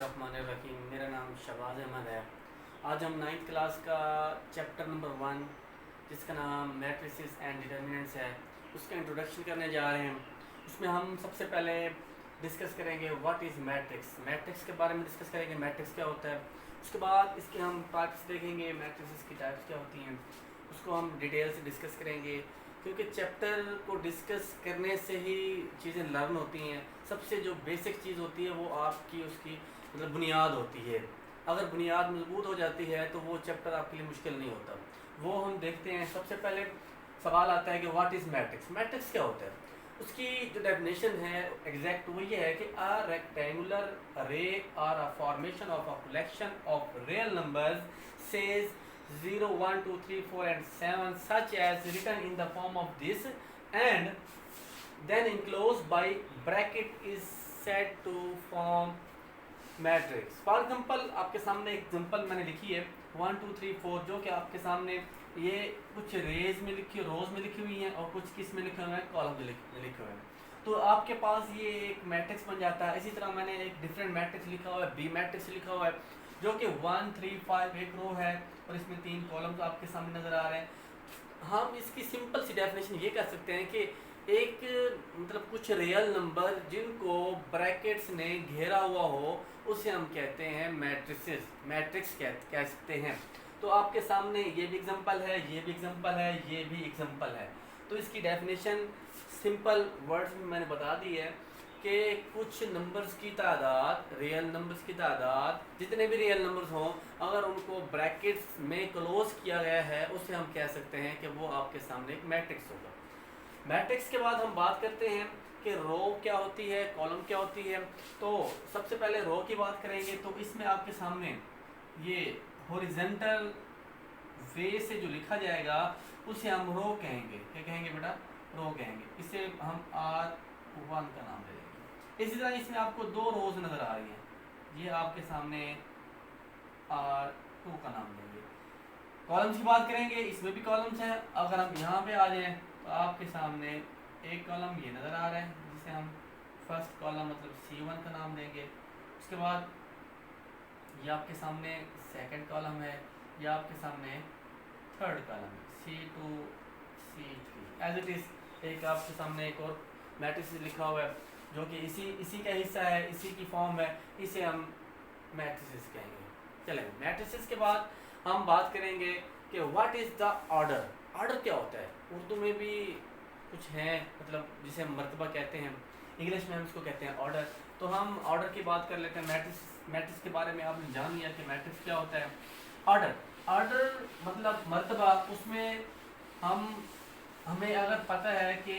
रहीम। मेरा नाम शहबाज अहमद है। आज हम 9th क्लास का चैप्टर नंबर 1 जिसका नाम मैट्रिसेस एंड डिटर्मिनेंट्स है उसका इंट्रोडक्शन करने जा रहे हैं। उसमें हम सबसे पहले डिस्कस करेंगे व्हाट इज़ मैट्रिक्स। मैट्रिक्स के बारे में डिस्कस करेंगे, मैट्रिक्स क्या होता है। उसके बाद इसके हम टाइप्स देखेंगे, मैट्रिसेस की टाइप्स क्या होती हैं, उसको हम डिटेल से डिस्कस करेंगे क्योंकि चैप्टर को डिस्कस करने से ही चीज़ें लर्न होती हैं। सबसे जो बेसिक चीज़ होती है वो आपकी उसकी मतलब बुनियाद होती है। अगर बुनियाद मजबूत हो जाती है तो वो चैप्टर आपके लिए मुश्किल नहीं होता। वो हम देखते हैं। सबसे पहले सवाल आता है कि व्हाट इज़ मैट्रिक्स। मैट्रिक्स क्या होता है? उसकी जो डेफिनेशन है एग्जैक्ट वो ये है कि a rectangular array or a formation of a collection of real numbers says 0 1 2 3 4 and 7 such as written in the form of this and then enclosed by bracket is said to form matrix. For example आपके सामने एक example मैंने लिखी है 1 2 3 4 जो कि आपके सामने ये कुछ रेज में लिखी रोज में लिखी हुई हैं और कुछ किस में लिखे हुए हैं, कॉलम में लिखे हुए हैं। तो आपके पास ये एक मैट्रिक्स बन जाता है। इसी तरह मैंने एक डिफरेंट मैट्रिक्स लिखा हुआ है, बी मैट्रिक्स लिखा हुआ है जो कि 1 3 5 एक रो है और इसमें 3 कॉलम्स आपके सामने नज़र आ रहे हैं। हम इसकी सिंपल सी डेफिनेशन ये कर सकते हैं कि एक मतलब कुछ रियल नंबर जिनको ब्रैकेट्स ने घेरा हुआ हो उसे हम कहते हैं मैट्रिसेस, मैट्रिक्स कह सकते हैं। तो आपके सामने ये भी एग्जांपल है, ये भी एग्जांपल है, ये भी एग्जांपल है। तो इसकी डेफिनेशन सिंपल वर्ड्स में मैंने बता दी है कि कुछ नंबर्स की तादाद, रियल नंबर्स की तादाद, जितने भी रियल नंबर्स हों, अगर उनको ब्रैकेट्स में क्लोज किया गया है उसे हम कह सकते हैं कि वो आपके सामने एक मैट्रिक्स होगा। मैट्रिक्स के बाद हम बात करते हैं कि रो क्या होती है, कॉलम क्या होती है। तो सबसे पहले रो की बात करेंगे तो इसमें आपके सामने ये हॉरिजॉन्टल वे से जो लिखा जाएगा उसे हम रो कहेंगे। क्या कहेंगे बेटा? रो कहेंगे। इसे हम R1 का नाम दे देंगे। इसी तरह इसमें आपको दो रोज नज़र आ रही हैं, ये आपके सामने R2 का नाम देंगे। कॉलम्स की बात करेंगे, इसमें भी कॉलम्स हैं। अगर हम यहाँ पे आ जाएं तो आपके सामने एक कॉलम ये नज़र आ रहा है जिसे हम फर्स्ट कॉलम मतलब C1 का नाम देंगे। उसके बाद ये आपके सामने सेकंड कॉलम है, ये आपके सामने थर्ड कॉलम है C2 C3 as it is. एक आपके सामने एक और मैट्रिक्स लिखा हुआ है जो कि इसी का हिस्सा है, इसी की फॉर्म है, इसे हम मैट्रिसेस कहेंगे। चलेंगे मैट्रिसेस के बाद हम बात करेंगे कि what is the order. Order क्या होता है? उर्दू में भी कुछ है मतलब जिसे हम मर्तबा कहते हैं, इंग्लिश में हम इसको कहते हैं ऑर्डर। तो हम ऑर्डर की बात कर लेते हैं। मैट्रिक्स के बारे में आपने जान लिया कि मैट्रिक्स क्या होता है। ऑर्डर, ऑर्डर मतलब मर्तबा। उसमें हमें अगर पता है कि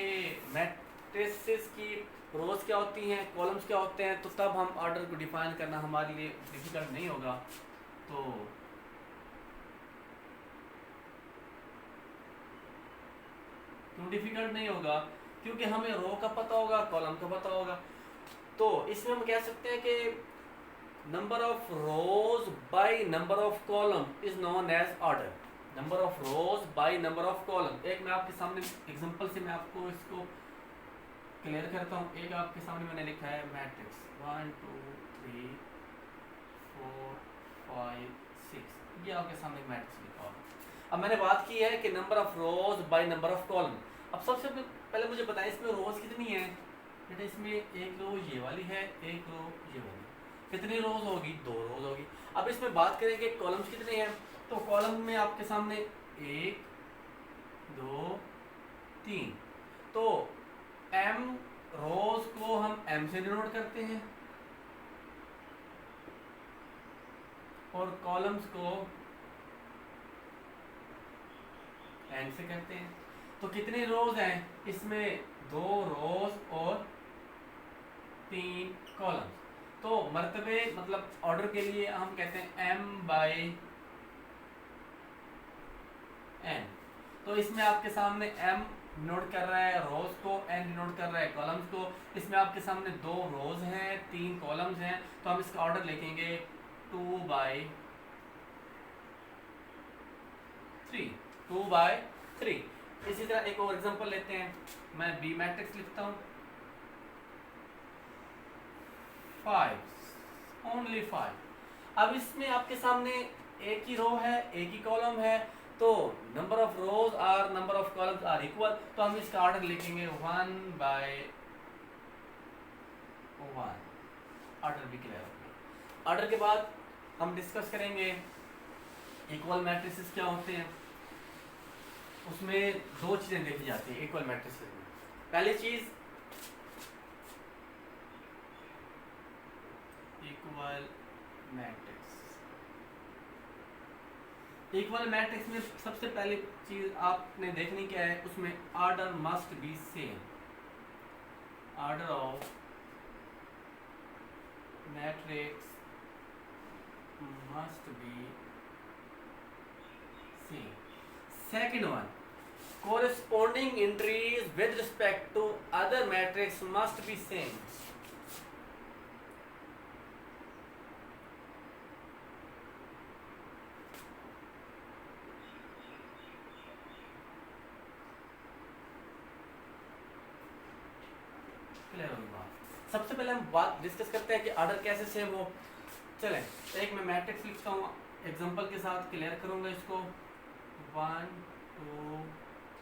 मैट्रिसेस की रोज क्या होती हैं, कॉलम्स क्या होते हैं, तो तब हम ऑर्डर को डिफाइन करना हमारे लिए डिफिकल्ट नहीं होगा। तो क्यों डिफिकल्ट नहीं होगा? क्योंकि हमें रो का पता होगा, कॉलम का पता होगा। तो इसमें हम कह सकते हैं कि number of rows by number of column is known as order. Number of rows by number of column. एक मैं आपके सामने एग्जांपल से मैं आपको इसको क्लियर करता हूँ। एक आपके सामने मैंने लिखा है मैट्रिक्स 1 2 3 4 5 6, ये आपके सामने मैट्रिक्स लिखा हुआ। अब मैंने बात की है कि number of rows by number of column. अब सबसे पहले मुझे बताएं इसमें रोज कितनी है बेटा? इसमें एक रो ये वाली है, एक रो ये वाली। कितनी रोज होगी? 2 रोज होगी। अब इसमें बात करेंगे कॉलम्स कितने हैं, तो कॉलम में आपके सामने 1 2 3। तो m रोज को हम m से डिनोट करते हैं और कॉलम्स को n से करते हैं। तो कितने रोज हैं इसमें? 2 रोज और 3 कॉलम्स। तो मर्तबे मतलब ऑर्डर के लिए हम कहते हैं m बाय n। तो इसमें आपके सामने m डिनोट कर रहा है रोज को, n डिनोट कर रहा है कॉलम्स को। इसमें आपके सामने 2 रोज हैं, 3 कॉलम्स हैं, तो हम इसका ऑर्डर लिखेंगे 2 बाय 3, 2 बाय 3। इसी तरह एक और एग्जांपल लेते हैं। मैं बी मैट्रिक्स लिखता हूँ 5 ओनली 5। अब इसमें आपके सामने एक ही रो है, एक ही कॉलम है, तो number of rows are number of columns are equal, तो हम इसका ऑर्डर लिखेंगे 1/1। ऑर्डर भी क्लियर हो गया। ऑर्डर के बाद हम डिस्कस करेंगे इक्वल मैट्रिसेस क्या होते हैं। उसमें दो चीजें देखी जाती है इक्वल मैट्रिसेस में। पहली चीज इक्वल मैट्रिक्स। इक्वल मैट्रिक्स में सबसे पहली चीज आपने देखनी क्या है, उसमें order must be same. Order of matrix must be same. Second one, corresponding entries with respect to other matrix must be same। Clear होगी बात। सबसे पहले हम बात डिस्कस करते हैं कि ऑर्डर कैसे सेम हो। चलें, एक मैं मैट्रिक्स लिखता हूँ, एग्जांपल के साथ क्लियर करूंगा इसको। 1 2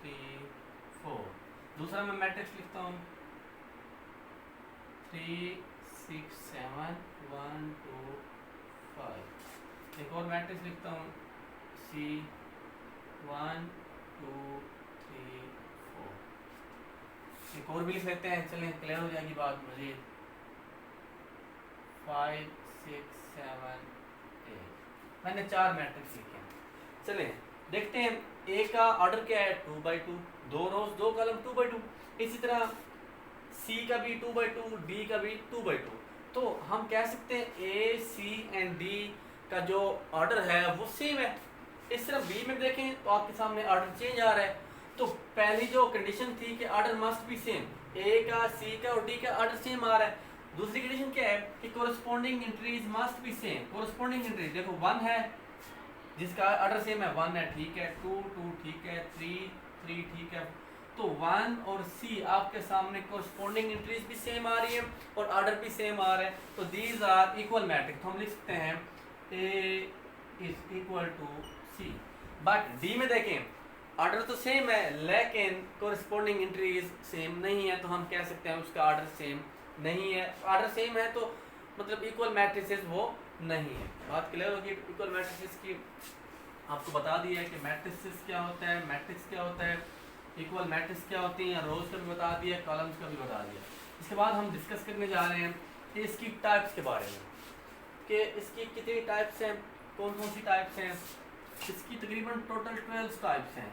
3 4। दूसरा मैं मैट्रिक्स लिखता हूँ 3 6 7 1 2 5। एक और मैट्रिक्स लिखता हूँ C 1 2 3 4। एक और भी लिख लेते हैं, चलें क्लियर हो जाएगी बात मजीद। 5 6 7 8। मैंने 4 मैट्रिक्स लिखे हैं। चलें देखते हैं, ए का ऑर्डर क्या है 2/2, 2 रोज 2 कॉलम 2/2। इसी तरह सी का भी 2/2, डी का भी 2/2। तो हम कह सकते हैं ए सी एंड डी का जो ऑर्डर है वो सेम है। इस तरह बी में देखें तो आपके सामने ऑर्डर चेंज आ रहा है। तो पहली जो कंडीशन थी कि ऑर्डर मस्ट बी सेम, ए का सी का और डी का ऑर्डर सेम आ रहा है। दूसरी कंडीशन क्या है कि corresponding entries must be same. Corresponding entries देखो 1 है जिसका ऑर्डर सेम है, 1 है ठीक है, 2 2 ठीक है, 3 3 ठीक है। तो 1 और सी आपके सामने कोरस्पॉन्डिंग एंट्रीज भी सेम आ रही है और ऑर्डर भी सेम आ रहा है। तो दीज आर इक्वल मैट्रिक्स। तो हम लिख सकते हैं A is equal to C. But D में देखें ऑर्डर तो सेम है लेकिन कोरस्पॉन्डिंग एंट्रीज सेम नहीं है, तो हम कह सकते हैं उसका ऑर्डर सेम नहीं है। ऑर्डर सेम है तो मतलब इक्वल मैट्रिसेस वो नहीं है। बात क्लियर होगी इक्वल मैट्रिसेस की। आपको बता दिया है कि मैट्रिसेस क्या होता है, मैट्रिक्स क्या होता है, इक्वल मैट्रिक्स क्या होती हैं, रोज का भी बता दिया, कॉलम्स का भी बता दिया। इसके बाद हम डिस्कस करने जा रहे हैं कि इसकी टाइप्स के बारे में, कि इसकी कितनी टाइप्स हैं, कौन कौन सी टाइप्स हैं। इसकी तकरीबन टोटल 12 टाइप्स हैं।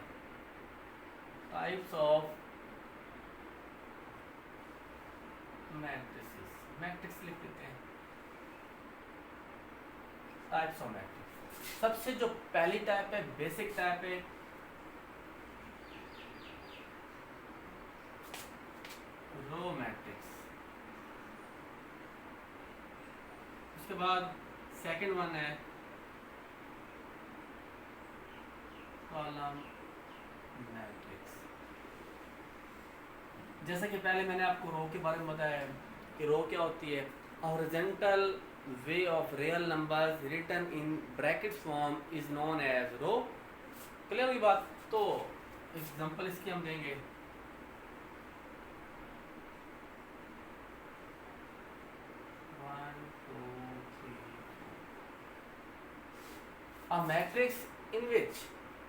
टाइप्स ऑफ मैट्रिसेस, मैट्रिक्स लिख देते हैं, टाइप्स ऑफ मैट्रिक्स। सबसे जो पहली टाइप है, बेसिक टाइप है, रो मैट्रिक्स। उसके बाद सेकंड वन है कॉलम मैट्रिक्स। जैसा कि पहले मैंने आपको रो के बारे में बताया कि रो क्या होती है, horizontal way of real numbers written in bracket form is known as row. Clear हुई बात। तो एग्जांपल इसकी हम देंगे, a matrix in which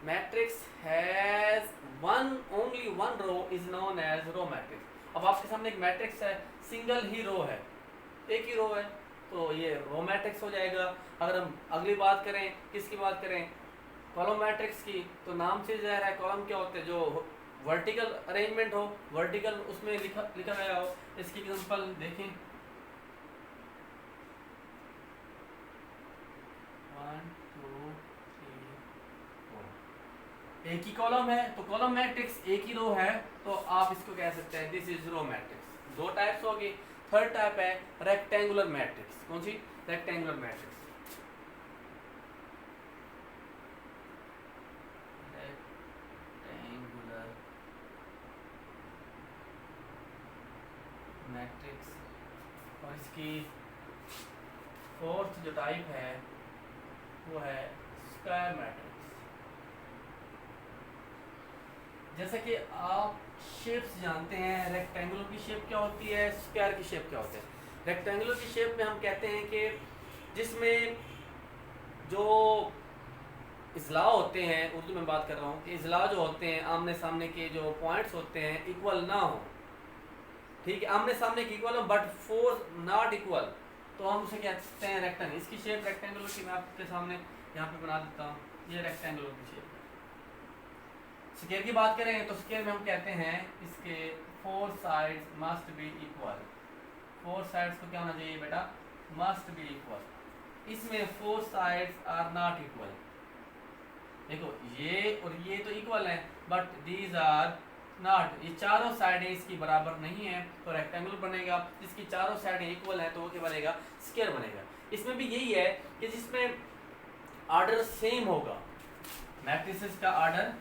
matrix has only one row is known as row matrix। अब आपके सामने एक मैट्रिक्स है, सिंगल ही रो है, एक ही रो है, तो ये रो मैट्रिक्स हो जाएगा। अगर हम अगली बात करें, किसकी बात करें, कॉलम मैट्रिक्स की, तो नाम से ज़ाहिर है कॉलम क्या होते हैं, जो वर्टिकल अरेंजमेंट हो, वर्टिकल उसमें लिखा गया हो। इसकी एग्जांपल देखें, 1 2 3 4। एक ही कॉलम है तो कॉलम मैट्रिक्स, एक ही रो है तो आप इसको कह सकते हैं दिस इज रो मैट्रिक्स। दो टाइप्स होगी। थर्ड टाइप है रेक्टेंगुलर मैट्रिक्स। कौन सी? Rectangular matrix. रेक्टेंगुलर मैट्रिक्स और इसकी फोर्थ जो टाइप है वो है स्क्वायर मैट्रिक्स। जैसा कि आप शेप्स जानते हैं, रेक्टेंगुलर की शेप क्या होती है, स्क्वायर की शेप क्या होती है। रेक्टेंगुलर की शेप में हम कहते हैं कि जिसमें जो इजला होते हैं, उर्दू में बात कर रहा हूँ, कि इजला जो होते हैं आमने सामने के जो पॉइंट्स होते हैं इक्वल ना हो, ठीक है, आमने सामने के इक्वल हो बट फोर नॉट इक्वल, तो हम उसे कहते हैं रेक्टेंगल। इसकी शेप रेक्टेंगुलर की मैं आपके सामने यहाँ पे बना देता हूँ, ये रेक्टेंगुलर की शेप है। स्क्वायर की बात करें तो स्क्वायर में हम कहते हैं इसके four sides must be equal. Four sides को क्या होना चाहिए बेटा, मस्ट बी इक्वल। इसमें four sides are not equal. देखो ये और ये तो इक्वल है बट दीज आर नॉट, ये चारों साइडें इसकी बराबर नहीं है, तो रेक्टेंगल बनेगा। जिसकी चारों साइडें इक्वल है तो वो क्या बनेगा, स्क्वायर बनेगा। इसमें भी यही है कि जिसमें ऑर्डर सेम होगा, मैट्रिसेस का ऑर्डर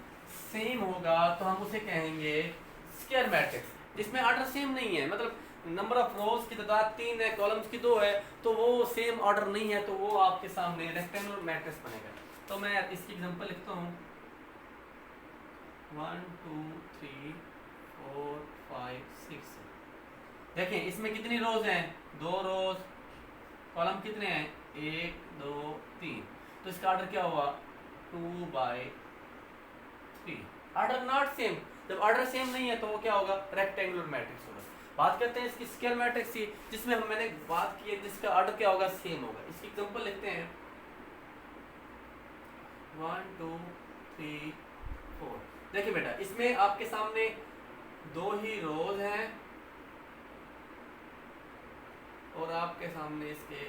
सेम होगा तो हम उसे कहेंगे स्क्वायर मैट्रिक्स। जिसमें ऑर्डर सेम नहीं है, मतलब नंबर ऑफ रोज की तादाद 3 है, कॉलम्स की 2 है, तो वो सेम ऑर्डर नहीं है, तो वो आपके सामने रेक्टेंगुलर मैट्रिक्स बनेगा। तो मैं इसकी एग्जांपल लिखता हूँ 1 2 3 4 5 6। देखें इसमें कितनी रोज हैं, 2 रोज, कॉलम कितने हैं, 1 2 3, तो इसका ऑर्डर क्या हुआ 2/3। ऑर्डर नॉट सेम, जब ऑर्डर सेम नहीं है तो वो क्या होगा, रेक्टेंगुलर मैट्रिक्स होगा। बात करते हैं इसकी स्क्वायर मैट्रिक्स की, जिसमें मैंने बात की है जिसका ऑर्डर क्या होगा, सेम होगा। इसकी एग्जांपल लिखते हैं 1 2 3 4। देखिए बेटा इसमें आपके सामने 2 ही रोज हैं और आपके सामने इसके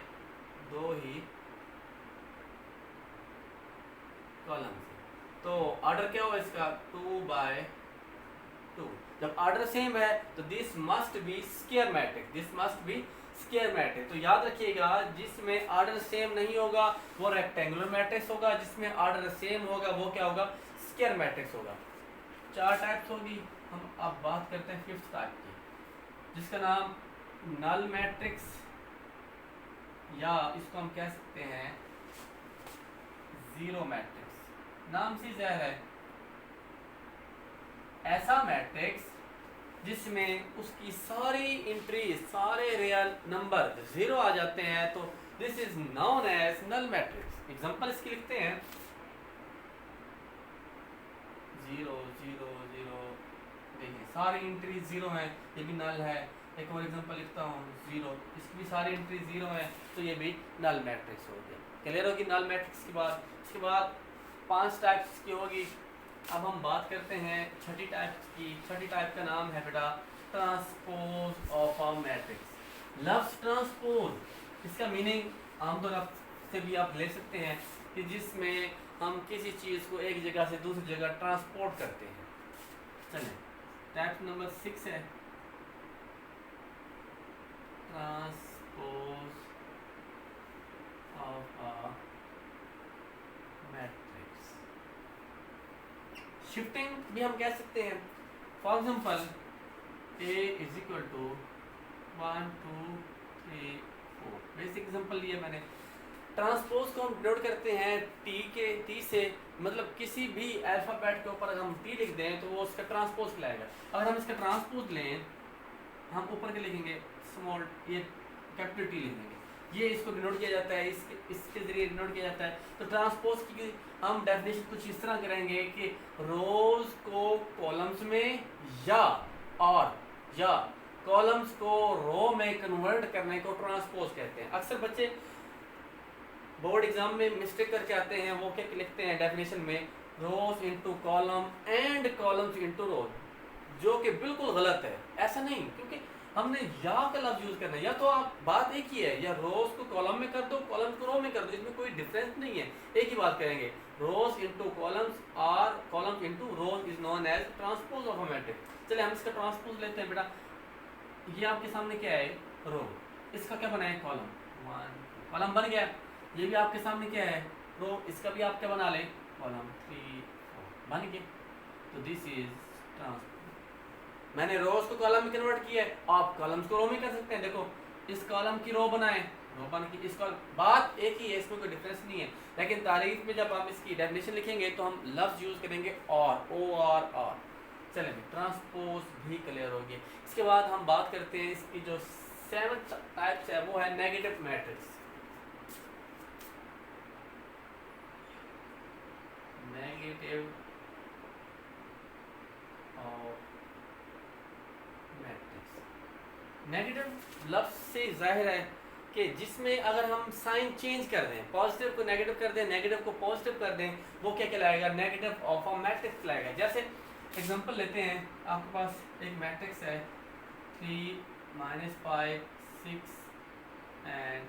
2 ही कॉलम्स हैं, तो ऑर्डर क्या होगा इसका 2/2। जब ऑर्डर सेम है तो this must be square matrix, this must be square matrix. तो याद रखिएगा जिसमें ऑर्डर सेम नहीं होगा वो रेक्टेंगुलर मैट्रिक्स होगा, जिसमें ऑर्डर सेम होगा वो क्या होगा, स्क्वायर मैट्रिक्स होगा। 4 टाइप्स होगी। हम अब बात करते हैं 5th टाइप की, जिसका नाम नल मैट्रिक्स, या इसको हम कह सकते हैं जीरो मैट्रिक्स। नाम से ज़ाहिर है, ऐसा मैट्रिक्स जिसमें उसकी सारी एंट्रीज, सारे रियल नंबर जीरो आ जाते हैं, तो this is known as null matrix. Example इसकी लिखते हैं 0 0 0। देखिए सारी एंट्रीज जीरो हैं, ये भी नल है। एक और एग्जांपल लिखता हूँ 0, इसकी भी सारी एंट्री जीरो है, तो ये भी नल मैट्रिक्स हो गया। क्लियर होगी नल मैट्रिक्स की बात। इसके बाद 5 टाइप्स की होगी। अब हम बात करते हैं छठी टाइप की। छठी टाइप का नाम है बेटा ट्रांसपोज ऑफ अ मैट्रिक्स। लफ्ज ट्रांसपोज, इसका मीनिंग आमतौर से भी आप ले सकते हैं कि जिसमें हम किसी चीज़ को एक जगह से दूसरी जगह ट्रांसपोर्ट करते हैं। चलें टाइप नंबर 6 है transpose of a matrix. Shifting भी हम कह सकते हैं। For example A is equal to 1 2 3 4। Basic example लिए मैंने। ट्रांसपोज को हम डिनोट करते हैं टी से, मतलब किसी भी अल्फाबेट के ऊपर अगर हम टी लिख दें तो वो उसका ट्रांसपोज कहलाएगा। अगर हम इसका ट्रांसपोज लें, हम ऊपर के लिखेंगे स्मॉल, ये कैपिटल टी लिखेंगे, ये इसको डिनोट किया जाता है, इसके जरिए डिनोट किया जाता है। तो ट्रांसपोज की हम डेफिनेशन कुछ इस तरह करेंगे कि रोज को कॉलम्स में या कॉलम्स को रो में कन्वर्ट करने को ट्रांसपोज कहते हैं। अक्सर बच्चे बोर्ड एग्जाम में मिस्टेक करके आते हैं, वो क्या लिखते हैं डेफिनेशन में रोज into column and columns into रोज, जो कि बिल्कुल गलत है। ऐसा नहीं, क्योंकि हमने या का लफ्ज यूज करना है, या तो आप बात एक ही है, या रोज को कॉलम में कर दो, कॉलम्स को रो में कर दो, इसमें कोई डिफरेंस नहीं है, एक ही बात करेंगे। रोज इनटू कॉलम्स और columns into rows is known as transpose of a matrix. चलिए हम इसका ट्रांसपोज लेते हैं बेटा। ये आपके सामने क्या है, रो, इसका क्या बना है, कॉलम, 1 कॉलम बन गया। ये भी आपके सामने क्या है, रो, इसका भी आप क्या बना लें, कॉलम 3 4 बन गया। तो दिस इज ट्रांसपोज। मैंने रोज को कॉलम में कन्वर्ट किया है, आप कॉलम्स को रो में कर सकते हैं। देखो इस कॉलम की रो बनाएं, रो बन की। इसका बात एक ही है, इसमें कोई डिफरेंस नहीं है, लेकिन तारीफ में जब हम इसकी डेफिनेशन लिखेंगे तो हम लफ्ज़ यूज़ करेंगे और, ओ आर। चलेंगे, ट्रांसपोज भी क्लियर हो गया। इसके बाद हम बात करते हैं इसकी जो 7 टाइप्स है, वो है negative matrix. Negative of matrix. Negative लफ्ज से जाहिर है कि जिसमें अगर हम साइन चेंज कर दें, पॉजिटिव को नेगेटिव कर दें, नेगेटिव को पॉजिटिव कर दें, वो क्या कहलाएगा? नेगेटिव ऑफ अ मैट्रिक्स कहलाएगा। जैसे एग्जांपल लेते हैं, आपके पास एक मैट्रिक्स है 3 -5 6 एंड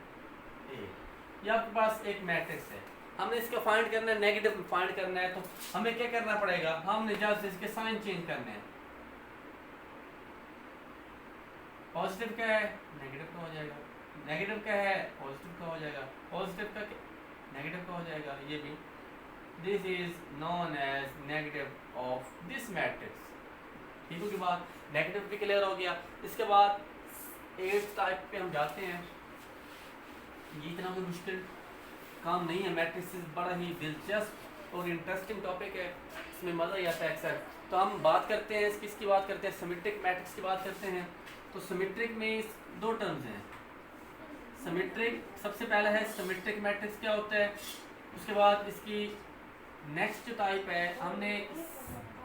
8। ये आपके पास एक मैट्रिक्स है, हमने इसका फाइंड करना है, नेगेटिव फाइंड करना है, तो हमें क्या करना पड़ेगा? हमने जस्ट इसके साइन चेंज करने हैं। पॉजिटिव क्या है? नेगेटिव का हो जाएगा। नेगेटिव क्या है? पॉजिटिव का हो जाएगा। पॉजिटिव का नेगेटिव का हो जाएगा। ये भी this is known as negative of this matrix. ठीक हो की बात? नेगेटिव भी क्लियर हो गया। इसके बाद 8th टाइप पे हम जाते हैं। ये इतना कोई मुश्किल काम नहीं है, मैट्रिक्स बड़ा ही दिलचस्प और इंटरेस्टिंग टॉपिक है, इसमें मज़ा ही आता है अक्सर। तो हम बात करते हैं किसकी बात करते हैं? सिमेट्रिक मैट्रिक्स की बात करते हैं। तो सिमेट्रिक में 2 टर्म्स हैं। सिमेट्रिक सबसे पहला है सिमेट्रिक मैट्रिक्स क्या होता है, उसके बाद इसकी नेक्स्ट जो टाइप है, हमने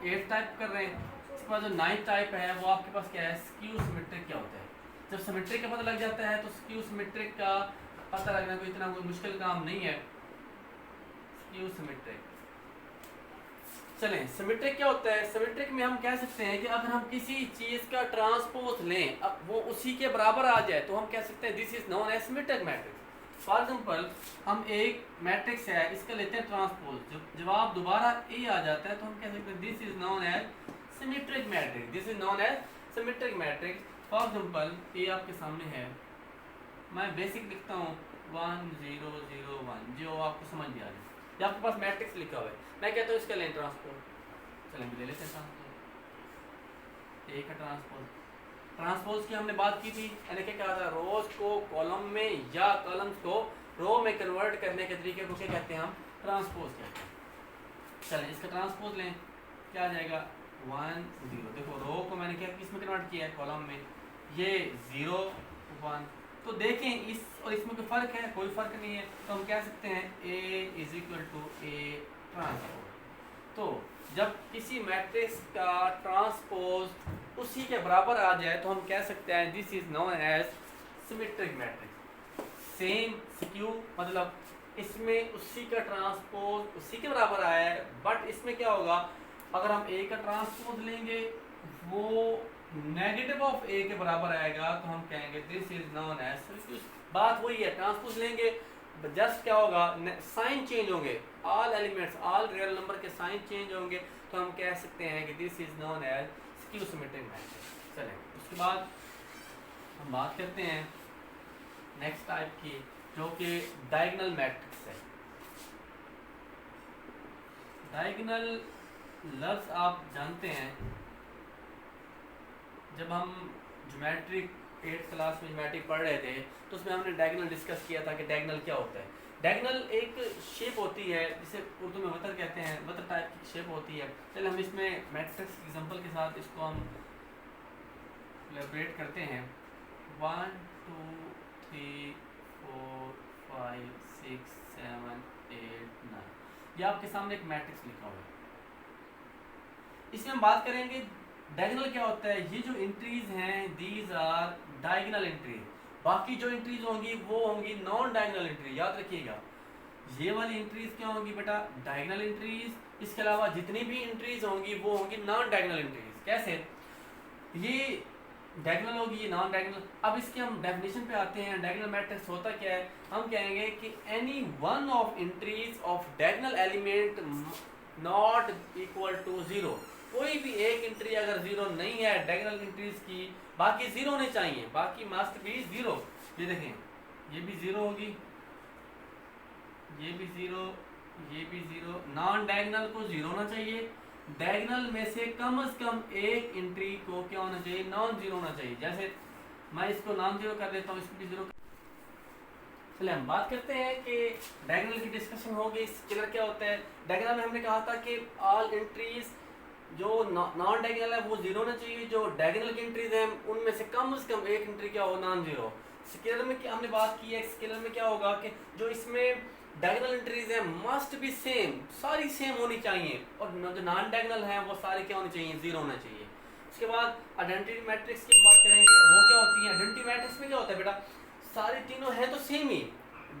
8 टाइप कर रहे हैं, इसके बाद जो 9th टाइप है वो आपके पास क्या है? स्क्यू सिमेट्रिक क्या होता है। जब सिमेट्रिक का पता लग जाता है तो स्क्यू सिमेट्रिक का पता लगना कोई इतना कोई मुश्किल काम नहीं है। Skew symmetric. चलें, सिमेट्रिक क्या होता है? सिमेट्रिक में हम कह सकते हैं कि अगर हम किसी चीज़ का ट्रांसपोज लें, अब वो उसी के बराबर आ जाए, तो हम कह सकते हैं this is known as symmetric matrix. For example, हम एक मैट्रिक्स है, इसका लेते हैं ट्रांसपोज, जब जवाब दोबारा ए आ जाता है तो हम कह सकते हैं this is known as symmetric matrix. This is known as symmetric matrix. For example, A आपके सामने है, मैं बेसिक लिखता हूँ 1 0 0 1, जो आपको समझ में आ जाए। ये आपके पास मैट्रिक्स लिखा हुआ है, मैं कहता हूँ इसका लें ट्रांसपोज। चलें, ले लेते हैं ट्रांसपोज। ए का ट्रांसपोज। ट्रांसपोज की हमने बात की थी, यानी क्या कहा था? रोज को कॉलम में या कॉलम्स को रो में कन्वर्ट करने के तरीके को क्या कहते हैं? हम ट्रांसपोज कहते हैं। चलें, इसका ट्रांसपोज लें, क्या आ जाएगा? 1 0। देखो, रो को मैंने क्या किस में कन्वर्ट किया है? कॉलम में। ये 0 1। तो देखें, इस और इसमें कोई फ़र्क है? कोई फ़र्क नहीं है। तो हम कह सकते हैं A = A ट्रांसपोज। तो जब किसी मैट्रिक्स का ट्रांसपोज उसी के बराबर आ जाए तो हम कह सकते हैं this is known as symmetric matrix. Same skew, मतलब इसमें उसी का ट्रांसपोज उसी के बराबर आया है, बट इसमें क्या होगा? अगर हम A का ट्रांसपोज लेंगे, वो नेगेटिव ऑफ A के बराबर आएगा, तो हम कहेंगे दिस इज नोन एज। बात वही है, ट्रांसपोज लेंगे, जस्ट क्या होगा? साइन चेंज होंगे, all elements, all real number के साइन चेंज होंगे, तो हम कह सकते हैं कि this is known as skew symmetric matrix. चलें, उसके बाद हम बात करते हैं नेक्स्ट टाइप की, जो कि डायगोनल मैट्रिक्स है। डायगोनल लफ्ज आप जानते हैं, जब हम ज्योमेट्रिक 8th क्लास में ज्योमेट्री पढ़ रहे थे तो उसमें हमने डायगोनल डिस्कस किया था कि डायगोनल क्या होता है। डायगोनल एक शेप होती है जिसे उर्दू में वतर कहते हैं, वतर टाइप की शेप होती है। चलिए हम इसमें मैट्रिक्स एग्जांपल के साथ इसको हम एलेबरेट करते हैं। 1 2 3 4 5 6 7 8 9, ये आपके सामने एक मैट्रिक्स लिखा हुआ है। इसमें हम बात करेंगे डायगोनल क्या होता है। ये जो एंट्रीज हैं, दीज आर डायगोनल एंट्रीज। बाकी जो एंट्रीज होंगी वो होंगी नॉन डायगोनल एंट्री, याद रखिएगा। ये वाली एंट्रीज क्या होंगी बेटा? Diagonal entries. इसके अलावा जितनी भी एंट्रीज होंगी वो होंगी नॉन डायगोनल एंट्रीज। कैसे? ये डायगोनल होगी, ये नॉन डायगोनल। अब इसके हम डेफिनेशन पे आते हैं। डायगोनल मैट्रिक्स होता क्या है? हम कहेंगे कि any one of entries of diagonal element not equal to 0। कोई भी एक एंट्री अगर 0 नहीं है डायगोनल एंट्रीज की, बाकी 0 होने चाहिए, बाकी मस्ट बी 0। ये देखें, ये भी 0 होगी, ये भी 0, ये भी 0। नॉन डायगोनल को 0 होना चाहिए। डायगोनल में से कम एक एंट्री को क्या होना चाहिए? नॉन 0 होना चाहिए। जैसे मैं इसको नॉन 0 कर देता हूँ, इसको भी 0। चलिए हम बात करते हैं कि डायगोनल की डिस्कशन होगी। स्केलर क्या होता है? डायगोनल में हमने कहा था कि ऑल एंट्रीज जो नॉन डायगोनल है वो जीरो होना चाहिए, जो डायगोनल की एंट्रीज हैं उनमें से कम एक एंट्री क्या हो, नॉन जीरो। स्केलर में क्या हमने बात की है, स्केलर में क्या होगा कि जो इसमें डायगोनल एंट्रीज हैं मस्ट बी सेम, सारी सेम होनी चाहिए, और जो नॉन डायगोनल हैं वो सारी क्या होनी चाहिए, जीरो होना चाहिए। उसके बाद आइडेंटिटी मैट्रिक्स की बात करेंगे, वो क्या होती है? आइडेंटिटी मैट्रिक्स में क्या होता है बेटा, सारे तीनों हैं तो सेम ही,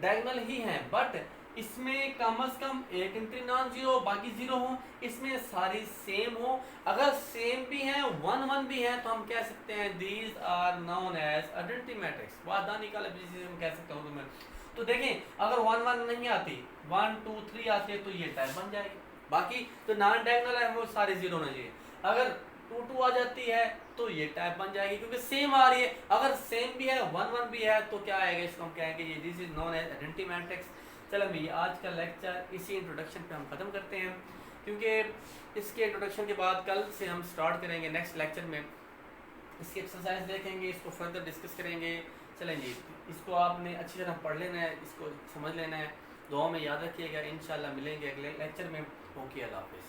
डायगोनल ही हैं, बट इसमें कम से कम एक एंट्री नॉन जीरो, बाकी जीरो हो, इसमें सारी सेम हो। अगर सेम भी हैं, वन वन भी हैं, तो हम कह सकते हैं these are known as identity matrix. वादा निकाले हम कह सकते हो तुम्हें। तो देखें, अगर वन वन नहीं आती, 1 2 3 आती है, तो ये टाइप बन जाएगी। बाकी तो नॉन डायगोनल है वो सारे जीरो होना चाहिए। अगर 2 2 आ जाती है तो ये टाइप बन जाएगी, क्योंकि सेम आ रही है। अगर सेम भी है, वन वन भी है, तो क्या आएगा, इसको हम कहेंगे ये this is known as identity matrix. चलो भैया, आज का लेक्चर इसी इंट्रोडक्शन पे हम ख़त्म करते हैं, क्योंकि इसके इंट्रोडक्शन के बाद कल से हम स्टार्ट करेंगे नेक्स्ट लेक्चर में, इसकी एक्सरसाइज देखेंगे, इसको फर्दर डिस्कस करेंगे। चलें जी, इसको आपने अच्छी तरह पढ़ लेना है, इसको समझ लेना है, दुआ में याद रखिएगा। इंशाल्लाह मिलेंगे अगले लेक्चर में। ओके, अल्लाह हाफिज़।